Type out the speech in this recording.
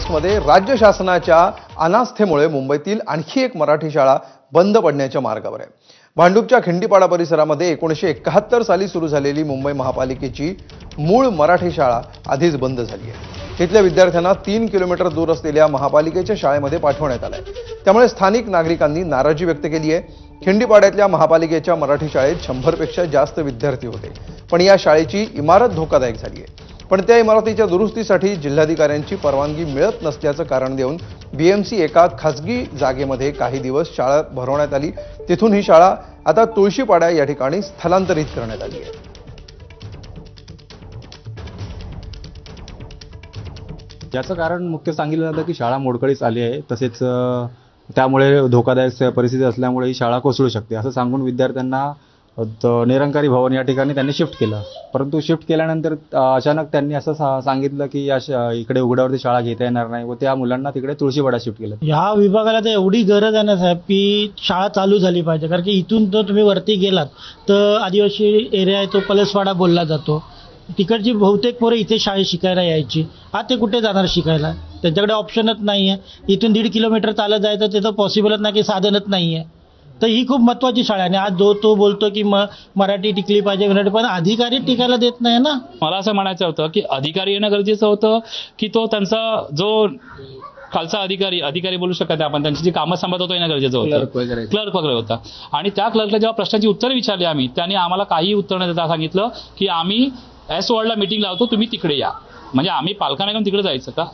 ऑगस्टमध्ये राज्य शासनाच्या अनास्थेमुळे मुंबईतील आणखी एक मराठी शाळा बंद पडण्याच्या मार्गावर आहे। भांडूपच्या खिंडीपाडा परिसरामध्ये 1971 साली सुरू झालेली मुंबई महापालिकेची मूळ मराठी शाळा आधीच बंद झाली आहे। तिथल्या विद्यार्थ्यांना 3 किलोमीटर दूर असलेल्या महापालिकेच्या शाळेमध्ये पाठवण्यात आलंय। त्यामुळे स्थानिक नागरिकांनी नाराजी व्यक्त केली आहे। खिंडीपाड्यातल्या महापालिकेच्या मराठी शाळेत 100 पेक्षा जास्त विद्यार्थी होते, पण या शाळेची इमारत धोकादायक झाली आहे। पण त्या इमारतीच्या दुरुस्तीसाठी जिल्हाधिकाऱ्यांची परवानगी मिळत नसल्याचं कारण देऊन बीएमसी एका खासगी जागेमध्ये काही दिवस शाळा भरवण्यात आली। तिथून ही शाळा आता तुळशीपाडा या ठिकाणी स्थलांतरित करण्यात आली आहे। याचं कारण मुख्य सांगितलं जातं की शाळा मोडकळीस आली आहे, तसेच त्यामुळे धोकादायक परिस्थिती असल्यामुळे ही शाळा कोसळू शकते असं सांगून विद्यार्थ्यांना निरंकारी भवन या ठिकाणी त्यांनी शिफ्ट केलं। परंतु शिफ्ट केल्यानंतर अचानक त्यांनी असं सांगितलं की इकडे उघड्यावरती शाळा घेता येणार नाही व त्या मुलांना तिकडे तुळशीपाडा शिफ्ट केलं। या विभागाला तर एवढी गरज आहे ना साहेब की शाळा चालू झाली पाहिजे, कारण की इथून जर तुम्ही वरती गेलात तर आदिवासी एरिया आहे तो पलसवाडा बोलला जातो। तिकडची बहुतेक पोरं इथे शाळेत शिकायला यायची, आता ते कुठे जाणार शिकायला? त्यांच्याकडे ऑप्शनच नाही आहे। इथून 1.5 किलोमीटर चालत जायचं ते तर पॉसिबलच नाही, की साधनच नाही आहे। तर ही खूप महत्त्वाची शाळा आहे आणि आज तो बोलतो की मराठी टिकली पाहिजे, पण अधिकारी टिकायला देत नाही ना। मला असं म्हणायचं होतं की अधिकारी येणं गरजेचं होतं की तो त्यांचा जो खालचा अधिकारी बोलू शकत नाही आपण, त्यांची जी कामं सांभाळत होतो येणं गरजेचं होतं। क्लर्क वगैरे होता आणि त्या क्लर्कला जेव्हा प्रश्नाची उत्तरं विचारली आम्ही, त्यांनी आम्हाला काही उत्तर न देता सांगितलं की आम्ही एस वॉर्डला मीटिंग लावतो, तुम्ही तिकडे या। म्हणजे आम्ही पालकांना घेऊन तिकडे जायचं का?